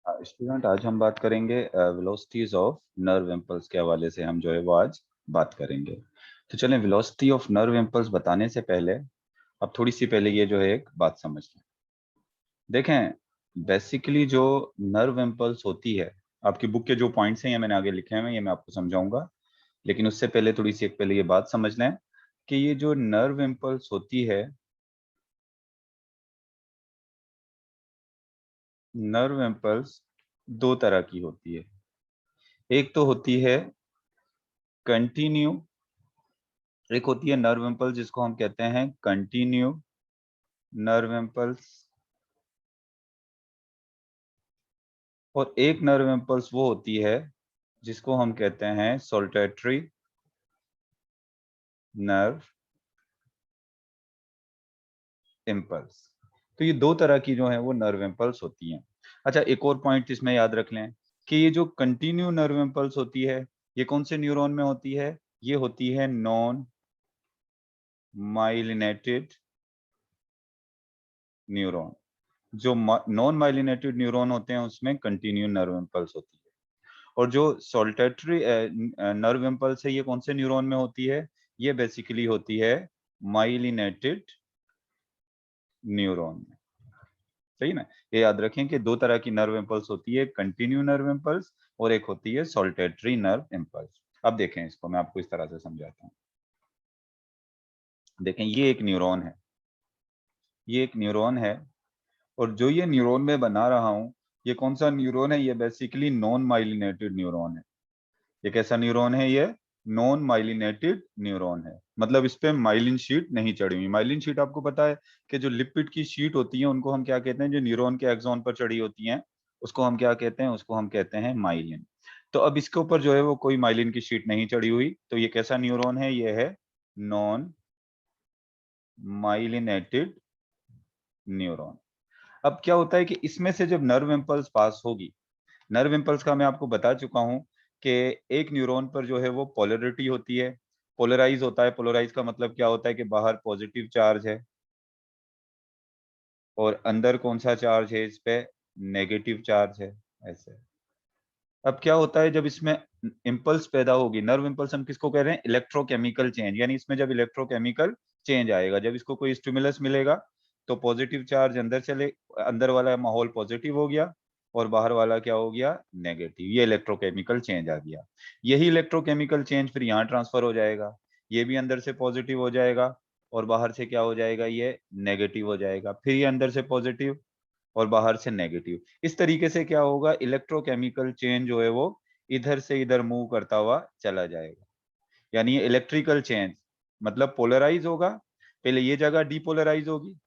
Student, आज हम बात करेंगे वेलोसिटीज ऑफ नर्व इम्पल्स के हवाले से। हम जो है वो आज बात करेंगे। तो चलें, वेलोसिटी ऑफ नर्व इम्पल्स बताने से पहले अब थोड़ी सी पहले ये जो है एक बात समझ लें। देखें, बेसिकली जो नर्व इम्पल्स होती है, आपकी बुक के जो पॉइंट्स हैं ये मैंने आगे लिखे हैं, ये मैं आपको समझाऊंगा। लेकिन उससे पहले थोड़ी सी एक पहले ये बात समझ लें कि ये जो नर्व इम्पल्स होती है, नर्व इम्पल्स दो तरह की होती है। एक तो होती है कंटिन्यू, एक होती है नर्व इम्पल्स जिसको हम कहते हैं कंटिन्यू नर्व इम्पल्स, और एक नर्व इम्पल्स वो होती है जिसको हम कहते हैं सोल्टेटरी नर्व इम्पल्स। तो ये दो तरह की जो है वो नर्व इम्पल्स होती हैं। अच्छा, एक और पॉइंट इसमें याद रख लें कि ये जो कंटिन्यू नर्व इम्पल्स होती है, ये कौन से न्यूरॉन में होती है? ये होती है नॉन माइलिनेटेड न्यूरॉन। जो नॉन माइलिनेटेड न्यूरॉन होते हैं उसमें कंटिन्यू नर्व इम्पल्स होती है। और जो सोल्टेटरी नर्व इम्पल्स है, ये कौन से न्यूरॉन में होती है? ये बेसिकली होती है माइलिनेटेड न्यूरॉन में। सही ना? ये याद रखें कि दो तरह की नर्व इम्पल्स होती है, कंटिन्यू नर्व इम्पल्स और एक होती है सोल्टेटरी नर्व इम्पल्स। अब देखें, इसको मैं आपको इस तरह से समझाता हूँ। देखें, ये एक न्यूरॉन है, ये एक न्यूरॉन है, और जो ये न्यूरॉन में बना रहा हूँ, ये कौन सा न्यूरॉन है? ये बेसिकली नॉन माइलिनेटेड न्यूरॉन है। ये कैसा न्यूरॉन है? ये नॉन माइलिनेटेड न्यूरॉन है, मतलब इस पे माइलिन शीट नहीं चढ़ी हुई। माइलिन शीट आपको पता है कि जो लिपिड की शीट होती है उनको हम क्या कहते हैं? जो न्यूरॉन के एक्सॉन पर चढ़ी होती हैं उसको हम क्या कहते हैं? उसको हम कहते हैं माइलिन। तो अब इसके ऊपर जो है वो कोई माइलिन की शीट नहीं चढ़ी हुई, तो ये कैसा न्यूरॉन है? ये है नॉन माइलिनेटेड न्यूरॉन। अब क्या होता है कि इसमें से जब नर्व इम्पल्स पास होगी, नर्व इम्पल्स का मैं आपको बता चुका हूं कि एक न्यूरॉन पर जो है वो पोलरिटी होती है, पोलराइज होता है। पोलराइज का मतलब क्या होता है कि बाहर पॉजिटिव चार्ज है और अंदर कौन सा चार्ज है? इस पे नेगेटिव चार्ज है, ऐसे। अब क्या होता है जब इसमें इम्पल्स पैदा होगी, नर्व इम्पल्स हम किसको कह रहे हैं? Electrochemical change. यानी इसमें जब इलेक्ट्रोकेमिकल चेंज आएगा, जब इसको कोई स्टिमुलस मिलेगा तो पॉजिटिव चार्ज अंदर चले, अंदर वाला माहौल पॉजिटिव हो गया और बाहर वाला क्या हो गया? नेगेटिव। ये इलेक्ट्रोकेमिकल चेंज आ गया। यही इलेक्ट्रोकेमिकल चेंज फिर यहाँ ट्रांसफर हो जाएगा, ये भी अंदर से पॉजिटिव हो जाएगा और बाहर से क्या हो जाएगा? ये नेगेटिव हो जाएगा। फिर ये अंदर से पॉजिटिव और बाहर से नेगेटिव। इस तरीके से क्या होगा? इलेक्ट्रोकेमिकल चेंज जो है वो इधर से इधर मूव करता हुआ चला जाएगा। यानी ये इलेक्ट्रिकल चेंज मतलब पोलराइज होगा, पहले ये जगह डिपोलराइज होगी,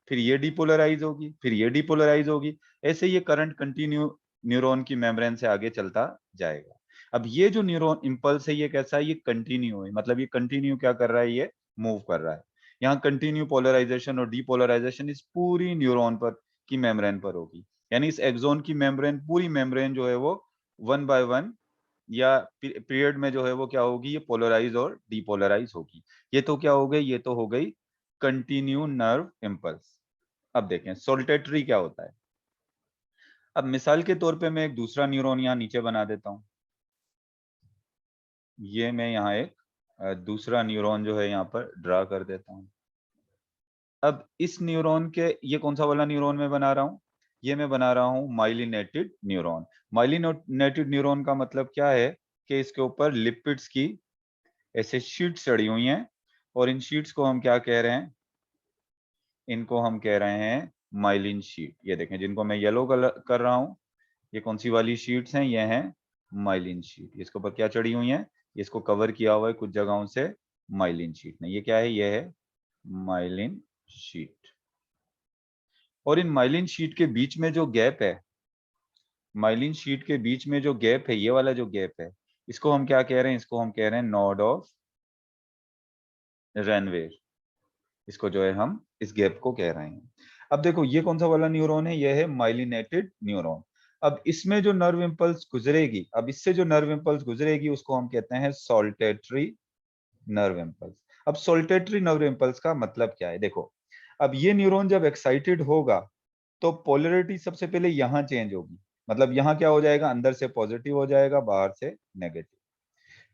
फिर ये डिपोलराइज होगी, फिर ये डिपोलराइज होगी। ऐसे ये करंट कंटिन्यू न्यूरॉन की मेम्ब्रेन से आगे चलता जाएगा। अब ये जो न्यूरॉन इंपल्स है ये कैसा है? ये कंटिन्यू है, मतलब ये कंटिन्यू क्या कर रहा है? ये मूव कर रहा है। यहाँ कंटिन्यू पोलराइजेशन और डीपोलराइजेशन इस पूरी न्यूरॉन पर की मेम्ब्रेन पर होगी। यानी इस एक्सोन की मेम्ब्रेन, पूरी मेम्ब्रेन जो है वो वन बाय वन या पीरियड में जो है वो क्या होगी? ये पोलराइज और डीपोलराइज होगी। ये तो क्या हो गई? ये तो हो गई कंटिन्यू नर्व इम्पल्स। अब देखें सोल्टेटरी क्या होता है। अब मिसाल के तौर पे मैं एक दूसरा न्यूरॉन यहाँ नीचे बना देता हूँ। ये मैं यहाँ एक दूसरा न्यूरॉन जो है यहाँ पर ड्रा कर देता हूँ। अब इस न्यूरॉन के, ये कौन सा वाला न्यूरॉन मैं बना रहा हूँ? ये मैं बना रहा हूँ माइलिनेटेड न्यूरॉन। माइलिनेटेड न्यूरॉन का मतलब क्या है कि इसके ऊपर लिपिड्स की ऐसे शीट्स चढ़ी हुई हैं, और इन शीट्स को हम क्या कह रहे हैं? इनको हम कह रहे हैं माइलिन शीट। ये देखें, जिनको मैं येलो कलर कर रहा हूँ, ये कौन सी वाली शीट्स हैं? ये हैं माइलिन शीट। इसके ऊपर क्या चढ़ी हुई हैं? इसको कवर किया हुआ है कुछ जगहों से माइलिन शीट ने। ये क्या है? ये है माइलिन शीट। और इन माइलिन शीट के बीच में जो गैप है, माइलिन शीट के बीच में जो गैप है, ये वाला जो गैप है, इसको हम क्या कह रहे हैं? इसको हम कह रहे हैं नोड ऑफ रेनवेयर। इसको जो है हम इस गैप को कह रहे हैं। अब देखो, ये कौन सा वाला न्यूरॉन है? ये है माइलिनेटेड न्यूरॉन। अब इसमें जो नर्व इम्पल्स गुजरेगी, अब इससे जो नर्व इम्पल्स गुजरेगी उसको हम कहते हैं सोल्टेटरी नर्व इम्पल्स। अब सोल्टेटरी नर्व इम्पल्स का मतलब क्या है? देखो, अब ये न्यूरॉन जब एक्साइटेड होगा तो पोलरिटी सबसे पहले यहां चेंज होगी। मतलब यहाँ क्या हो जाएगा, अंदर से पॉजिटिव हो जाएगा, बाहर से नेगेटिव।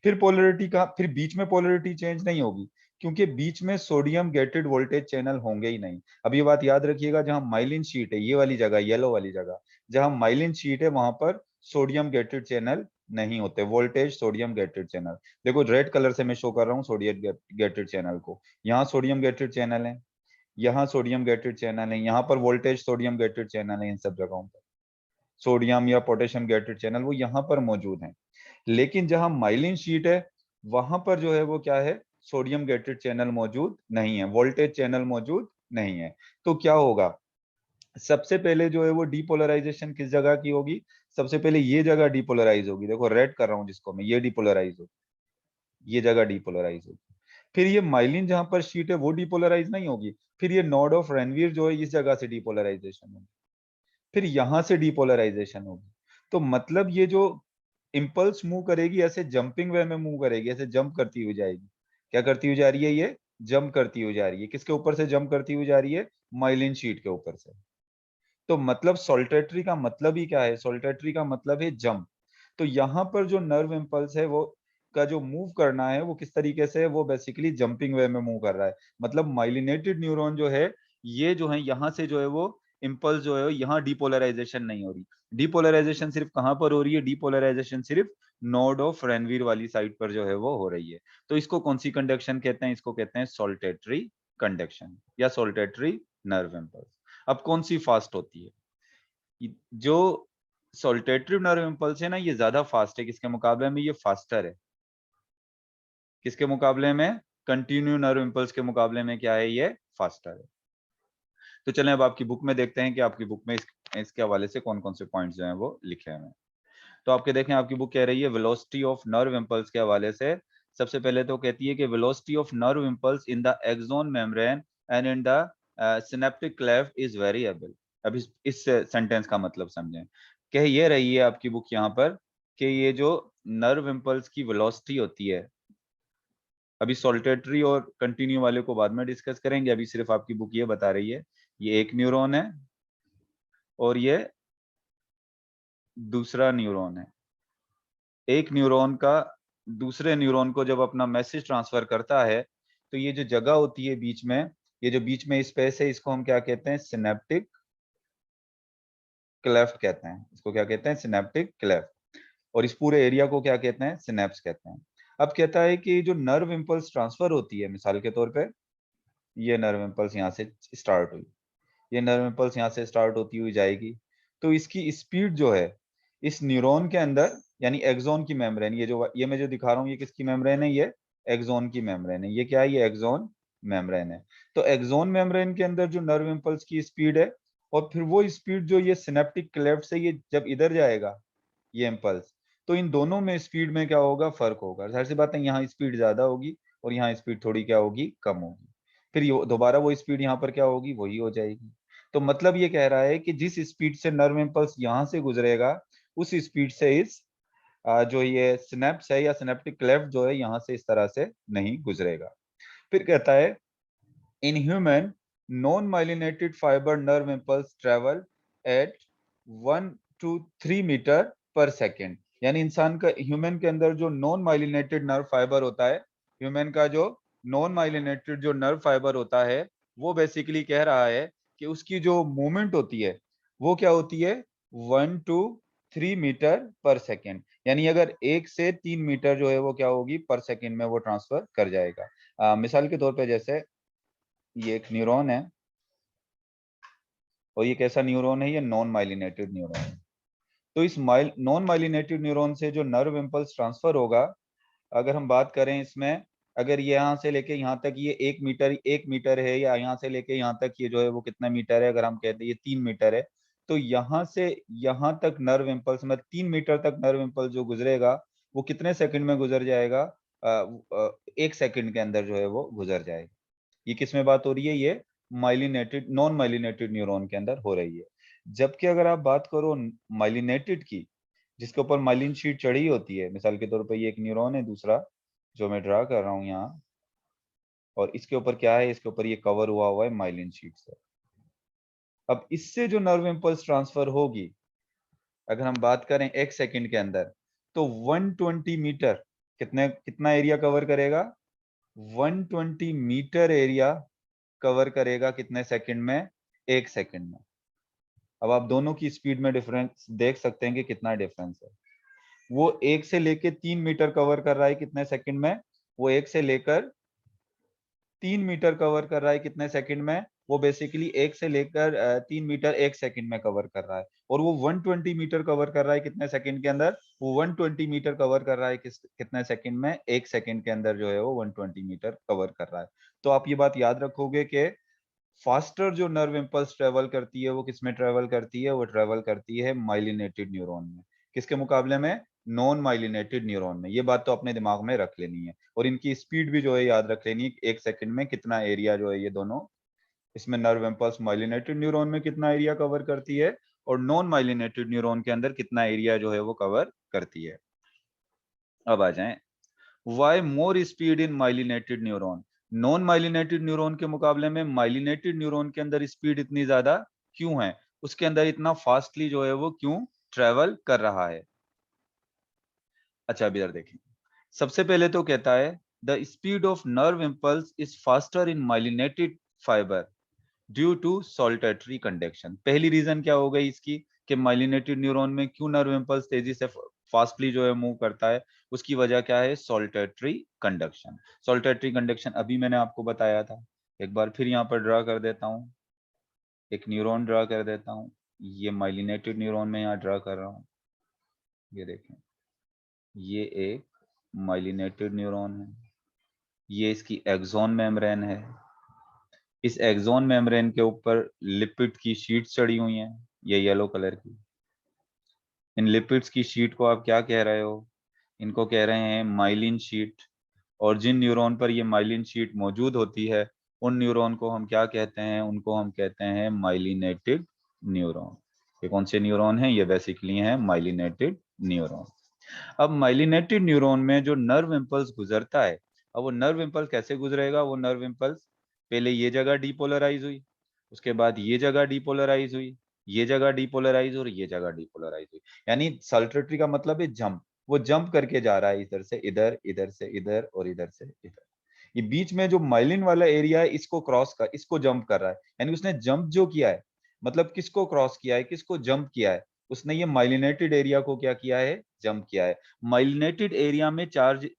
फिर पोलरिटी का, फिर बीच में पोलरिटी चेंज नहीं होगी, क्योंकि बीच में सोडियम गेटेड वोल्टेज चैनल होंगे ही नहीं। अब ये बात याद रखिएगा, जहां माइलिन शीट है, ये वाली जगह, येलो वाली जगह, जहां माइलिन शीट है वहां पर सोडियम गेटेड चैनल नहीं होते, वोल्टेज सोडियम गेटेड चैनल। देखो रेड कलर से मैं शो कर रहा हूँ सोडियम गेटेड चैनल को, यहाँ सोडियम गेटेड चैनल है, यहाँ सोडियम गेटेड चैनल है, यहाँ पर वोल्टेज सोडियम गेटेड चैनल है, इन सब जगहों पर सोडियम या पोटेशियम गेटेड चैनल वो यहाँ पर मौजूद हैं। लेकिन जहां माइलिन शीट है वहां पर जो है वो क्या है, सोडियम गेटेड चैनल मौजूद नहीं है, वोल्टेज चैनल मौजूद नहीं है। तो क्या होगा, सबसे पहले जो है वो डीपोलराइजेशन किस जगह की होगी, सबसे पहले ये जगह डीपोलराइज होगी, देखो रेड कर रहा हूं जिसको मैं, ये डीपोलराइज होगी, ये जगह डीपोलराइज होगी। फिर ये माइलिन जहां पर शीट है वो डीपोलराइज नहीं होगी, फिर ये नोड ऑफ रेनवीर जो है इस जगह से डीपोलराइजेशन होगी, फिर यहां से डीपोलराइजेशन होगी। तो मतलब ये जो इंपल्स मूव करेगी ऐसे जंपिंग वे में मूव करेगी, ऐसे जंप करती हुई जाएगी। क्या करती हुई जा रही है, ये जंप करती हुई जा रही है, किसके ऊपर से जंप करती हुई जा रही है, माइलिन शीट के ऊपर से। तो मतलब सोल्टेटरी का मतलब ही क्या है, सोल्टेटरी का मतलब है जंप। तो यहाँ पर जो नर्व इम्पल्स है वो का जो मूव करना है वो किस तरीके से है, वो बेसिकली जंपिंग वे में मूव कर रहा है। मतलब माइलिनेटेड न्यूरॉन जो है, ये जो है यहाँ से जो है वो इम्पल्स जो है यहाँ डीपोलराइजेशन नहीं हो रही। डीपोलराइजेशन सिर्फ कहाँ पर हो रही है, डीपोलराइजेशन सिर्फ नोड ऑफ रेनवीर वाली साइड पर जो है वो हो रही है। तो इसको कौन सी कंडक्शन कहते हैं, इसको कहते हैं सोल्टेटरी कंडक्शन या सोल्टेटरी नर्व इम्पल्स। अब कौन सी फास्ट होती है, जो सोल्टेटरी नर्व इम्पल्स है ना, ये ज्यादा फास्ट है, किसके मुकाबले में, ये फास्टर है, किसके मुकाबले में, कंटिन्यू नर्व इम्पल्स के मुकाबले में क्या है, ये फास्टर है। तो चलें अब आपकी बुक में देखते हैं कि आपकी बुक में इसके हवाले से कौन कौन से पॉइंट्स जो हैं वो लिखे हुए हैं। तो आपके देखें, आपकी बुक कह रही है वेलोसिटी ऑफ नर्व इम्पल्स के हवाले से, सबसे पहले तो कहती है कि velocity of nerve impulse in the axon membrane and in the synaptic cleft is variable. अब इस सेंटेंस का मतलब समझें। कह ये रही है आपकी बुक यहाँ पर कि ये जो नर्व इम्पल्स की वेलोसिटी होती है, अभी सोल्टेटरी और कंटिन्यू वाले को बाद में डिस्कस करेंगे, अभी सिर्फ आपकी बुक ये बता रही है ये एक न्यूरॉन है और ये दूसरा न्यूरॉन है। एक न्यूरॉन का दूसरे न्यूरॉन को जब अपना मैसेज ट्रांसफर करता है, तो ये जो जगह होती है बीच में, ये जो बीच में स्पेस है, इसको हम क्या कहते हैं, सिनेप्टिक क्लेफ्ट कहते हैं। इसको क्या कहते हैं, सिनेप्टिक क्लेफ्ट। और इस पूरे एरिया को क्या कहते हैं, सिनेप्स कहते हैं। अब कहता है कि जो नर्व इम्पल्स ट्रांसफर होती है, मिसाल के तौर पे ये नर्व इम्पल्स यहाँ से स्टार्ट हुई, ये नर्व इम्पल्स यहाँ से स्टार्ट होती हुई जाएगी, तो इसकी स्पीड जो है इस न्यूरॉन के अंदर, यानी एक्सोन की मेम्ब्रेन, ये मैं जो दिखा रहा हूँ ये किसकी मेम्ब्रेन है, ये एक्सोन की मेम्ब्रेन है। ये क्या है, ये एक्सोन मेम्ब्रेन है। तो एक्सोन मेम्ब्रेन के अंदर जो नर्व इम्पल्स की स्पीड है, और फिर वो स्पीड जो ये सिनेप्टिक क्लेफ्ट से ये जब इधर जाएगा ये इम्पल्स, तो इन दोनों में स्पीड में क्या होगा, फर्क होगा। जाहिर सी बात है, यहाँ स्पीड ज्यादा होगी और यहाँ स्पीड थोड़ी क्या होगी, कम होगी। फिर दोबारा वो स्पीड यहाँ पर क्या होगी, वही हो जाएगी। तो मतलब ये कह रहा है कि जिस स्पीड से नर्व इम्पल्स यहाँ से गुजरेगा, उस स्पीड से इस जो ये सिनेप्स है या सिनेप्टिक क्लेफ्ट जो है यहाँ से इस तरह से नहीं गुजरेगा। फिर कहता है in human non myelinated fibre nerve impulse travel at 1 to 3 metre per second. यानी इंसान का, ह्यूमन के अंदर जो नॉन माइलिनेटेड नर्व फाइबर होता है, ह्यूमन का जो नॉन माइलिनेटेड जो नर्व फाइबर होता है, वो बेसिकली कह रहा है कि उसकी जो मूवमेंट होती है वो क्या होती है, 1 to 3 मीटर पर सेकेंड। यानी अगर 1 से 3 मीटर जो है वो क्या होगी, पर सेकेंड में वो ट्रांसफर कर जाएगा। मिसाल के तौर पे जैसे ये एक न्यूरॉन है, और ये कैसा न्यूरॉन है, ये नॉन माइलिनेटेड न्यूरॉन है। तो इस नॉन माइलिनेटेड न्यूरॉन से जो नर्व इम्पल्स ट्रांसफर होगा, अगर हम बात करें इसमें, अगर ये यहाँ से लेके यहाँ तक ये 1 मीटर है, या यहाँ से लेके यहाँ तक ये जो है वो कितना मीटर है, अगर हम कहते हैं ये 3 मीटर है, तो यहाँ से यहाँ तक नर्व इम्पल्स में 3 मीटर तक नर्व इम्पल्स जो गुजरेगा, वो कितने सेकंड में गुजर जाएगा, 1 सेकंड के अंदर जो है वो गुजर जाएगा। ये किस में बात हो रही है, ये माइलिनेटेड नॉन माइलिनेटेड न्यूरॉन के अंदर हो रही है। जबकि अगर आप बात करो माइलिनेटेड की, जिसके ऊपर माइलिन शीट चढ़ी होती है, मिसाल के तौर पर ये एक न्यूरॉन है दूसरा जो मैं ड्रा कर रहा हूँ यहाँ, और इसके ऊपर क्या है, इसके ऊपर ये कवर हुआ हुआ है माइलिन शीट से। अब इससे जो नर्व इम्पल्स ट्रांसफर होगी, अगर हम बात करें एक सेकंड के अंदर, तो 120 मीटर कितना एरिया कवर करेगा? 120 मीटर एरिया कवर करेगा कितने सेकंड में? एक सेकंड में। अब आप दोनों की स्पीड में डिफरेंस देख सकते हैं कि कितना डिफरेंस है। वो 1 से लेके 3 मीटर कवर कर रहा है कितने सेकंड में? वो 1 से लेकर 3 मीटर कवर कर रहा है कितने सेकंड में? वो बेसिकली 1 से लेकर 3 मीटर 1 सेकंड में कवर कर रहा है। और वो 120 मीटर कवर कर रहा है कितने सेकंड के अंदर? वो 120 मीटर कवर कर रहा है कितने सेकंड में? 1 सेकंड के अंदर जो है वो 120 मीटर कवर कर रहा है। तो आप ये बात याद रखोगे कि फास्टर जो नर्व इम्पल्स ट्रेवल करती है वो किसमें ट्रेवल करती है? वो ट्रेवल करती है माइलिनेटेड न्यूरॉन में। किसके मुकाबले में? नॉन माइलिनेटेड न्यूरॉन में। ये बात तो अपने दिमाग में रख लेनी है, और इनकी स्पीड भी जो है याद रख लेनी है। एक सेकंड में कितना एरिया जो है ये दोनों, इसमें नर्व इम्पल्स माइलिनेटेड न्यूरॉन में कितना एरिया कवर करती है, और नॉन माइलिनेटेड न्यूरॉन के अंदर कितना एरिया जो है वो कवर करती है। अब आ जाएं, why more speed in myelinated neuron. Non myelinated neuron के मुकाबले में माइलिनेटेड न्यूरॉन के अंदर स्पीड इतनी ज्यादा क्यों है? उसके अंदर इतना फास्टली जो है वो क्यों ट्रेवल कर रहा है? अच्छा, अब इधर देखें। सबसे पहले तो कहता है the speed of nerve impulse is faster in myelinated fibre due to saltatory conduction. पहली रीजन क्या हो गई इसकी, कि माइलिनेटेड न्यूरॉन में क्यों नर्व इम्पल्स तेजी से फास्टली जो है मूव करता है? उसकी वजह क्या है? Saltatory conduction. सॉल्टेटरी कंडक्शन अभी मैंने आपको बताया था। एक बार फिर यहाँ पर ड्रा कर देता हूँ, एक न्यूरॉन ड्रा कर देता हूँ। ये माइलिनेटेड न्यूरॉन में यहाँ ड्रा कर रहा हूँ। ये देखें, ये एक माइलिनेटेड न्यूरॉन है, ये इसकी एक्सॉन मेम्ब्रेन है। इस एक्सॉन मेम्ब्रेन के ऊपर लिपिड की शीट चढ़ी हुई हैं, ये येलो कलर की। इन लिपिड्स की शीट को आप क्या कह रहे हो? इनको कह रहे हैं माइलिन शीट। और जिन न्यूरॉन पर ये माइलिन शीट मौजूद होती है, उन न्यूरॉन को हम क्या कहते हैं? उनको हम कहते हैं माइलिनेटेड न्यूरॉन। ये कौन से न्यूरॉन हैं? ये बेसिकली हैं माइलिनेटेड न्यूरॉन। अब माइलिनेटेड न्यूरॉन में जो नर्व इम्पल्स गुजरता है, अब वो नर्व इम्पल्स कैसे गुजरेगा? वो नर्व इम्पल्स पहले ये जगह डीपोलराइज हुई, उसके बाद ये जगह डीपोलराइज हुई, ये जगह डीपोलराइज और ये जगह डीपोलराइज हुई। यानी सल्टेटरी का मतलब है जंप। वो जंप करके जा रहा है इधर से इधर, इधर से इधर और इधर से इधर। ये बीच में जो माइलिन वाला एरिया है, इसको क्रॉस कर, इसको जंप कर रहा है। यानी उसने जंप जो किया है, मतलब किसको क्रॉस किया है, किसको जंप किया है? उसने ये माइलिनेटेड एरिया को क्या किया है? जंप किया है। माइलिनेटेड एरिया में चार्ज,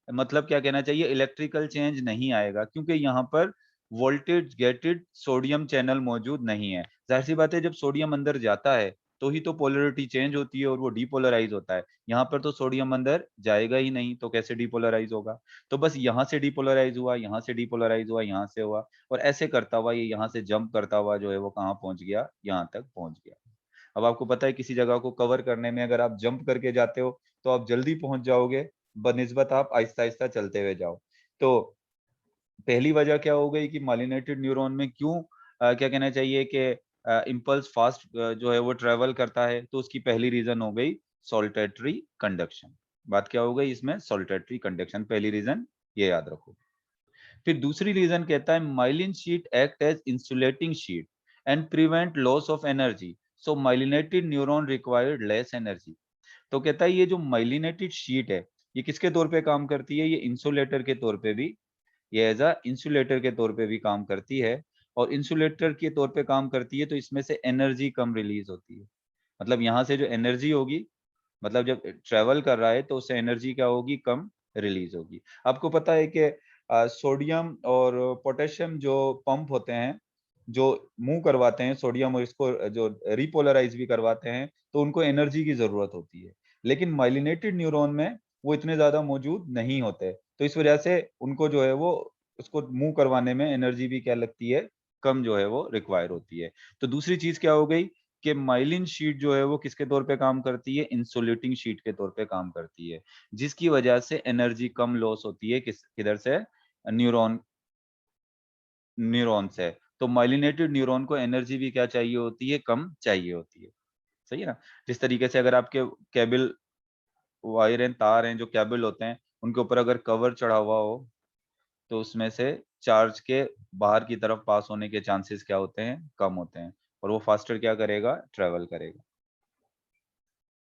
मतलब क्या कहना चाहिए, इलेक्ट्रिकल चेंज नहीं आएगा, क्योंकि यहाँ पर वोल्टेज गेटेड सोडियम चैनल मौजूद नहीं है। जाहिर सी बात है, जब सोडियम अंदर जाता है तो ही तो पोलरिटी चेंज होती है और वो डीपोलराइज होता है। यहाँ पर तो सोडियम अंदर जाएगा ही नहीं, तो कैसे डीपोलराइज होगा? तो बस यहाँ से डीपोलराइज हुआ, यहाँ से डीपोलराइज हुआ, यहाँ से हुआ, और ऐसे करता हुआ ये यहाँ से जंप करता हुआ जो है वो कहाँ पहुंच गया? यहाँ तक पहुंच गया। अब आपको पता है किसी जगह को कवर करने में अगर आप जंप करके जाते हो तो आप जल्दी पहुंच जाओगे, बनिस्बत आप आहिस्ता आहिस्ता चलते हुए जाओ। तो पहली वजह क्या हो गई कि माइलिनेटेड न्यूरॉन में क्यों क्या कहना चाहिए कि इम्पल्स फास्ट जो है वो ट्रेवल करता है? तो उसकी पहली रीजन हो गई सॉल्टेटरी कंडक्शन। बात क्या हो गई इसमें? सॉल्टेटरी कंडक्शन, पहली रीजन ये याद रखो। फिर दूसरी रीजन कहता है myelin sheet act as insulating sheet and prevent loss of energy, so myelinated neuron required less energy. तो कहता है ये जो माइलिनेटेड शीट है, ये किसके तौर पे काम करती है? ये इंसुलेटर के तौर पे भी, ये एज अ इंसुलेटर के तौर पे भी काम करती है। और इंसुलेटर के तौर पे काम करती है तो इसमें से एनर्जी कम रिलीज होती है। मतलब यहाँ से जो एनर्जी होगी, मतलब जब ट्रेवल कर रहा है तो उससे एनर्जी क्या होगी? कम रिलीज होगी। आपको पता है कि सोडियम और पोटेशियम जो पंप होते हैं, जो मूव करवाते हैं सोडियम और इसको जो रिपोलराइज भी करवाते हैं, तो उनको एनर्जी की जरूरत होती है। लेकिन माइलिनेटेड न्यूरॉन में वो इतने ज्यादा मौजूद नहीं होते, तो इस वजह से उनको जो है वो उसको मूव करवाने में एनर्जी भी क्या लगती है? कम जो है वो रिक्वायर होती है। तो दूसरी चीज क्या हो गई कि माइलिन शीट जो है वो किसके तौर पे काम करती है? इंसुलेटिंग शीट के तौर पे काम करती है, जिसकी वजह से एनर्जी कम लॉस होती है। किधर से? न्यूरॉन न्यूरॉन से। तो माइलिनेटेड न्यूरॉन को एनर्जी भी क्या चाहिए होती है? कम चाहिए होती है। सही है ना? जिस तरीके से अगर आपके केबल, वायर हैं, तार हैं, जो केबल होते हैं, उनके ऊपर अगर कवर चढ़ा हुआ हो तो उसमें से चार्ज के बाहर की तरफ पास होने के चांसेस क्या होते हैं? कम होते हैं, और वो फास्टर क्या करेगा? ट्रेवल करेगा।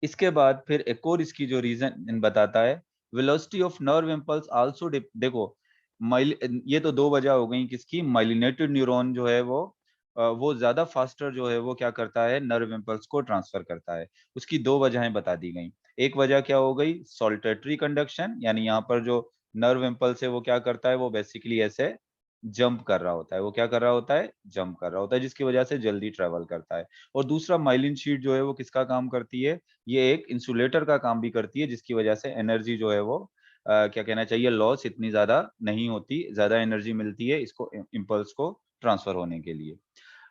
इसके बाद फिर एक और इसकी जो रीजन बताता है, velocity of nerve impulse also, देखो ये तो दो वजह हो गई किसकी, माइलिनेटेड न्यूरॉन जो है वो ज्यादा फास्टर जो है वो क्या करता है, नर्व इम्पल्स को ट्रांसफर करता है। उसकी दो वजहें बता दी गई। एक वजह क्या हो गई, सॉल्टेटरी कंडक्शन, यानी यहाँ पर जो नर्व इम्पल्स है वो क्या करता है, वो बेसिकली ऐसे जंप कर रहा होता है, वो क्या कर रहा होता है, जंप कर रहा होता है, जिसकी वजह से जल्दी ट्रेवल करता है। और दूसरा माइलिन शीट जो है वो किसका काम करती है, ये एक इंसुलेटर का काम भी करती है, जिसकी वजह से एनर्जी जो है वो क्या कहना चाहिए, लॉस इतनी ज्यादा नहीं होती, ज्यादा एनर्जी मिलती है इसको इम्पल्स को ट्रांसफर होने के लिए।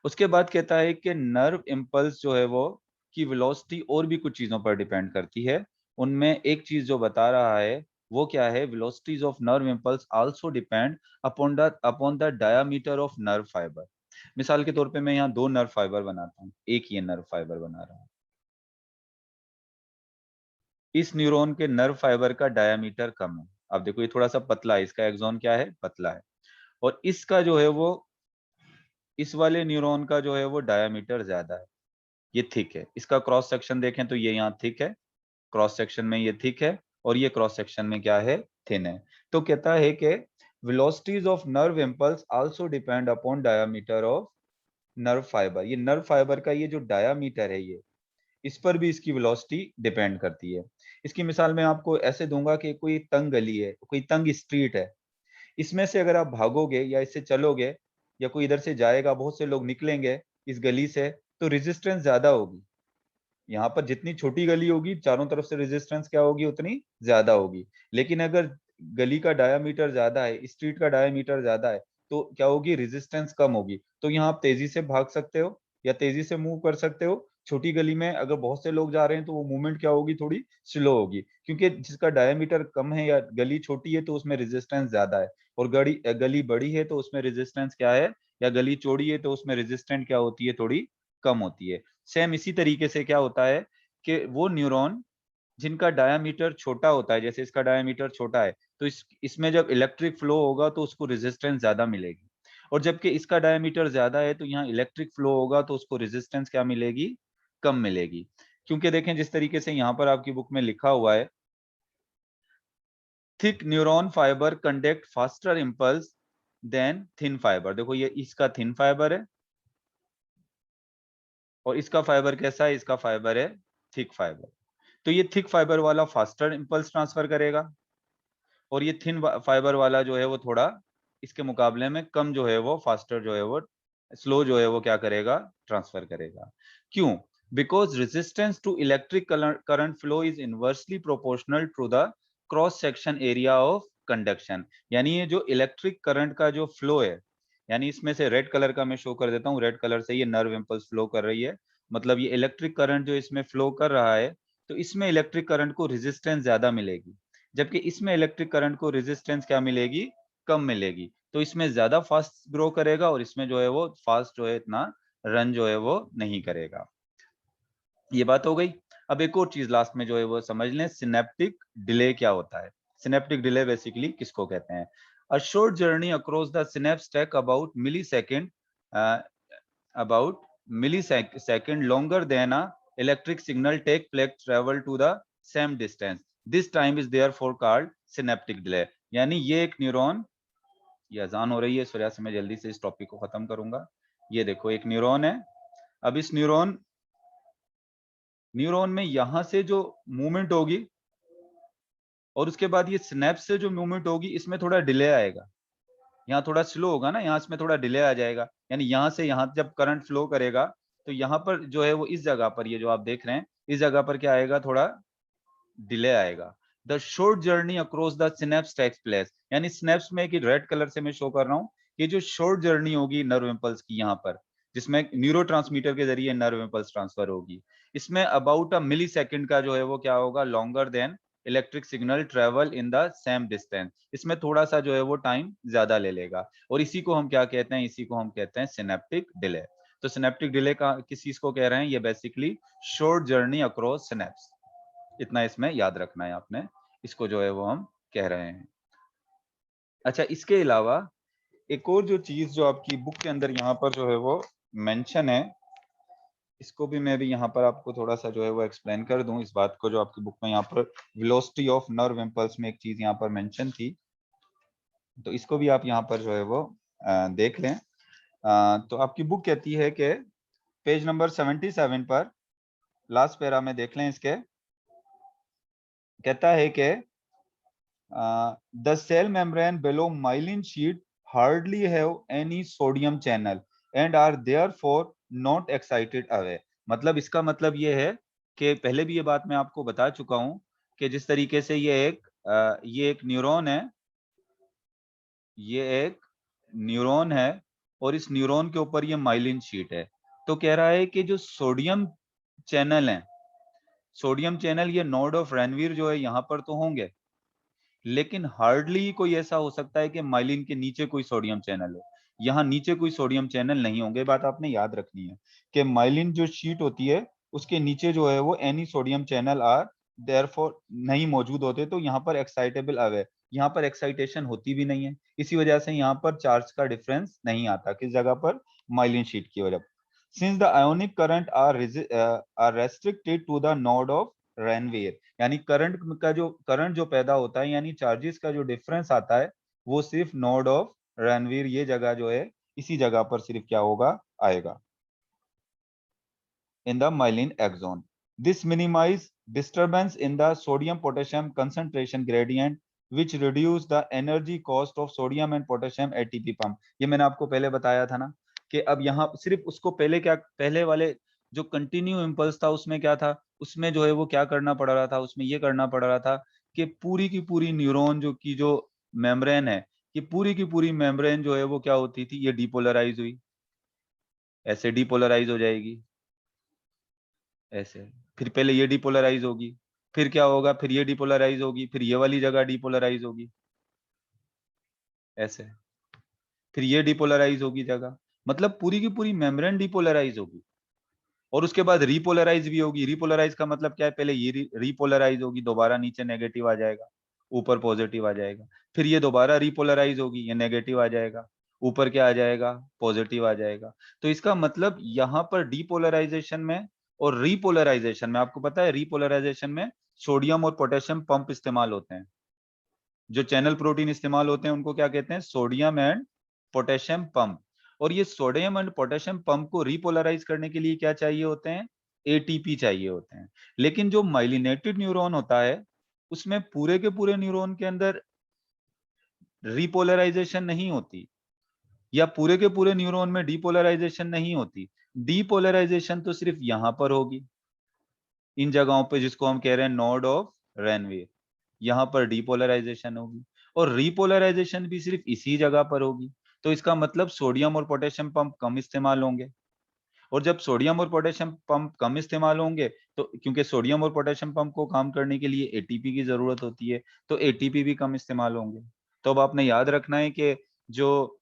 उसके बाद कहता है कि नर्व इम्पल्स जो है वो की वेलोसिटी और भी कुछ चीजों पर डिपेंड करती है। उनमें एक चीज जो बता रहा है वो क्या है, velocities of nerve impulse also depend upon the diameter of nerve fibre. मिसाल के तौर पे मैं यहाँ दो नर्व फाइबर बनाता हूँ, एक ये नर्व फाइबर बना रहा हूँ, इस न्यूरॉन के नर्व फाइबर का डायामीटर कम है। अब देखो ये थोड़ा सा पतला है, इसका एक्सॉन क्या है, पतला है। और इसका जो है वो, इस वाले न्यूरॉन का जो है वो डायामीटर ज्यादा है, ये थिक है। इसका क्रॉस सेक्शन देखें तो ये यहाँ थिक है, क्रॉस सेक्शन में ये थिक है, और ये क्रॉस सेक्शन में क्या है, थिन है। तो कहता है कि velocities of nerve impulse also depend upon diameter of nerve fibre. ये नर्व फाइबर का ये जो डायामीटर है, ये इस पर भी इसकी वेलोसिटी डिपेंड करती है। इसकी मिसाल मैं आपको ऐसे दूंगा कि कोई तंग गली है, कोई तंग स्ट्रीट है, इसमें से अगर आप भागोगे या इससे चलोगे, या कोई इधर से जाएगा, बहुत से लोग निकलेंगे इस गली से, तो रेजिस्टेंस ज्यादा होगी। यहाँ पर जितनी छोटी गली होगी, चारों तरफ से रेजिस्टेंस क्या होगी, उतनी ज्यादा होगी। लेकिन अगर गली का डायामीटर ज्यादा है, स्ट्रीट का डायामीटर ज्यादा है, तो क्या होगी, रेजिस्टेंस कम होगी। तो यहाँ आप तेजी से भाग सकते हो या तेजी से मूव कर सकते हो। छोटी गली में अगर बहुत से लोग जा रहे हैं तो वो मूवमेंट क्या होगी, थोड़ी स्लो होगी, क्योंकि जिसका डायामीटर कम है या गली छोटी है तो उसमें रेजिस्टेंस ज्यादा है। और गली बड़ी है तो उसमें रेजिस्टेंस क्या है, या गली चौड़ी है तो उसमें रेजिस्टेंस क्या होती है, थोड़ी कम होती है। सेम इसी तरीके से क्या होता है कि वो न्यूरॉन जिनका डायामीटर छोटा होता है, जैसे इसका डायामीटर छोटा है, तो इसमें जब इलेक्ट्रिक फ्लो होगा तो उसको रेजिस्टेंस ज्यादा मिलेगी। और जबकि इसका डायामीटर ज्यादा है तो यहाँ इलेक्ट्रिक फ्लो होगा तो उसको रेजिस्टेंस क्या मिलेगी, कम मिलेगी। क्योंकि देखें जिस तरीके से यहाँ पर आपकी बुक में लिखा हुआ है, thick neuron fibre conduct faster impulse than thin fibre. देखो ये इसका थिन फाइबर है, और इसका फाइबर कैसा है, इसका फाइबर है थिक फाइबर। तो ये थिक फाइबर वाला फास्टर इंपल्स ट्रांसफर करेगा, और ये थिन फाइबर वाला जो है वो थोड़ा इसके मुकाबले में कम जो है वो फास्टर जो है वो स्लो जो है वो क्या करेगा, ट्रांसफर करेगा। क्यों, because resistance to electric current flow is inversely proportional to the cross section area of conduction. यानी ये जो इलेक्ट्रिक करंट का जो फ्लो है, यानी इसमें से रेड कलर का मैं शो कर देता हूँ, रेड कलर से ये नर्व इम्पल्स फ्लो कर रही है, मतलब ये इलेक्ट्रिक करंट जो इसमें फ्लो कर रहा है, तो इसमें इलेक्ट्रिक करंट को रेजिस्टेंस ज्यादा मिलेगी, जबकि इसमें इलेक्ट्रिक करंट को रेजिस्टेंस क्या मिलेगी, कम मिलेगी। तो इसमें ज्यादा फास्ट ग्रो करेगा, और इसमें जो है वो फास्ट जो है इतना रन जो है वो नहीं करेगा। ये बात हो गई। अब एक और चीज लास्ट में जो है वो समझ लें, सिनेप्टिक डिले क्या होता है। सिनेप्टिक डिले बेसिकली किसको कहते हैं, a short journey across the synapse take about millisecond longer than a electric signal take place travel to the same distance. This time is therefore called synaptic delay. यानी ये एक neuron, ये अजान हो रही है, इस वजह से मैं जल्दी से इस टॉपिक को खत्म करूंगा। ये देखो एक न्यूरॉन है। अब इस न्यूरॉन में यहां से जो मूवमेंट होगी, और उसके बाद ये स्नैप्स से जो मूवमेंट होगी, इसमें थोड़ा डिले आएगा। यहाँ थोड़ा स्लो होगा ना, यहाँ इसमें थोड़ा डिले आ जाएगा। यानी यहाँ से यहाँ जब करंट फ्लो करेगा, तो यहाँ पर जो है वो इस जगह पर, ये जो आप देख रहे हैं, इस जगह पर क्या आएगा, थोड़ा डिले आएगा। The short journey across the synapse takes place, यानी स्नेप्स में एक रेड कलर से मैं शो कर रहा हूँ, ये जो शॉर्ट जर्नी होगी नर्व इम्पल्स की यहाँ पर, जिसमें न्यूरो के जरिए नर्व इम्पल्स ट्रांसफर होगी, इसमें अबाउट अ मिली सेकेंड का जो है वो क्या होगा, longer than electric signal travel in the same distance. इसमें थोड़ा सा जो है वो टाइम ज्यादा ले लेगा, और इसी को हम क्या कहते हैं, इसी को हम कहते हैं सिनेप्टिक डिले। तो सिनेप्टिक डिले का किस चीज को कह रहे हैं, ये basically short journey across synapse. इतना इसमें याद रखना है आपने, इसको जो है वो हम कह रहे हैं। अच्छा, इसके अलावा एक और जो चीज जो आपकी बुक के अंदर यहाँ पर जो है वो मेंशन है, इसको भी मैं भी यहाँ पर आपको थोड़ा सा जो है वो एक्सप्लेन कर दूं इस बात को, जो आपकी बुक में यहाँ पर वेलोसिटी ऑफ नर्व इम्पल्स में एक चीज यहाँ पर मेंशन थी, तो इसको भी आप यहाँ पर जो है वो देख लें। तो आपकी बुक कहती है कि पेज नंबर 77 पर लास्ट पैरा में देख लें इसके, कहता है कि the cell membrane below myelin sheet hardly have any sodium channel and are therefore not excited away। मतलब इसका मतलब ये है कि पहले भी ये बात मैं आपको बता चुका हूं कि जिस तरीके से ये एक न्यूरॉन है, ये एक न्यूरॉन है और इस न्यूरॉन के ऊपर ये माइलिन शीट है, तो कह रहा है कि जो सोडियम चैनल है, सोडियम चैनल ये नोड ऑफ रेनवीर जो है यहाँ पर तो होंगे, लेकिन हार्डली कोई ऐसा हो सकता है कि माइलिन के नीचे कोई सोडियम चैनल हो। यहाँ नीचे कोई सोडियम चैनल नहीं होंगे। बात आपने याद रखनी है कि माइलिन जो शीट होती है उसके नीचे जो है वो any sodium channel are therefore नहीं मौजूद होते, तो यहाँ पर एक्साइटेबल अवे, यहाँ पर एक्साइटेशन होती भी नहीं है, इसी वजह से यहाँ पर चार्ज का डिफरेंस नहीं आता किस जगह पर, माइलिन शीट की वजह। Since the ionic current are restricted to the node of Ranvier, यानी करंट जो पैदा होता है, यानी चार्जेस का जो डिफरेंस आता है वो सिर्फ नोड ऑफ रेनवीर ये जगह जो है इसी जगह पर सिर्फ क्या होगा, आएगा in the myelin axon। This minimize disturbance in the sodium potassium concentration gradient which reduce the energy cost of sodium and potassium ATP pump। ये मैंने आपको पहले बताया था ना कि अब यहाँ सिर्फ उसको पहले वाले जो कंटिन्यू इम्पल्स था उसमें क्या था, उसमें जो है वो क्या करना पड़ रहा था, उसमें ये करना पड़ रहा था कि पूरी की पूरी न्यूरॉन जो मेम्ब्रेन है, ये पूरी की पूरी मेम्ब्रेन जो है वो क्या होती थी, ये डिपोलराइज हुई, ऐसे डिपोलराइज हो जाएगी ऐसे, फिर पहले ये डिपोलराइज होगी, फिर क्या होगा, फिर ये डिपोलराइज होगी, फिर ये वाली जगह डिपोलराइज होगी ऐसे, फिर ये डिपोलराइज होगी जगह, मतलब पूरी की पूरी मेम्ब्रेन डिपोलराइज होगी और उसके बाद रिपोलराइज भी होगी। रिपोलराइज का मतलब क्या है, पहले ये रिपोलराइज होगी, दोबारा नीचे नेगेटिव आ जाएगा, ऊपर पॉजिटिव आ जाएगा, फिर ये दोबारा रिपोलराइज होगी, ये नेगेटिव आ जाएगा, ऊपर क्या आ जाएगा, पॉजिटिव आ जाएगा। तो इसका मतलब यहाँ पर डिपोलराइजेशन में और रिपोलराइजेशन में, आपको पता है रिपोलराइजेशन में सोडियम और पोटेशियम पंप इस्तेमाल होते हैं, जो चैनल प्रोटीन इस्तेमाल होते हैं उनको क्या कहते हैं, सोडियम एंड पोटेशियम पंप। और ये सोडियम एंड पोटेशियम पंप को रिपोलराइज करने के लिए क्या चाहिए होते हैं, एटीपी चाहिए होते हैं। लेकिन जो माइलिनेटेड न्यूरॉन होता है उसमें पूरे के पूरे न्यूरॉन के अंदर रिपोलराइजेशन नहीं होती, या पूरे के पूरे न्यूरॉन में डिपोलराइजेशन नहीं होती। डिपोलराइजेशन तो सिर्फ यहां पर होगी, इन जगहों पे जिसको हम कह रहे हैं नोड ऑफ रेनवीर, यहाँ पर डिपोलराइजेशन होगी, और रिपोलराइजेशन भी सिर्फ इसी जगह पर होगी। तो इसका मतलब सोडियम और पोटेशियम पंप कम इस्तेमाल होंगे, और जब सोडियम और पोटेशियम पंप कम इस्तेमाल होंगे तो क्योंकि सोडियम और पोटेशियम पंप को काम करने के लिए एटीपी की जरूरत होती है, तो एटीपी भी कम इस्तेमाल होंगे। तो अब आपने याद रखना है कि जो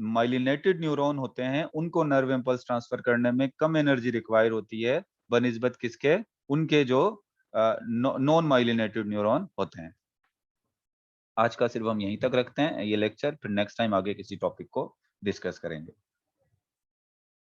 माइलिनेटेड न्यूरॉन होते हैं उनको नर्व इम्पल्स ट्रांसफर करने में कम एनर्जी रिक्वायर होती है बनिस्बत किसके, उनके जो नॉन माइलिनेटेड न्यूरॉन होते हैं। आज का सिर्फ हम यहीं तक रखते हैं ये लेक्चर, फिर नेक्स्ट टाइम आगे किसी टॉपिक को डिस्कस करेंगे।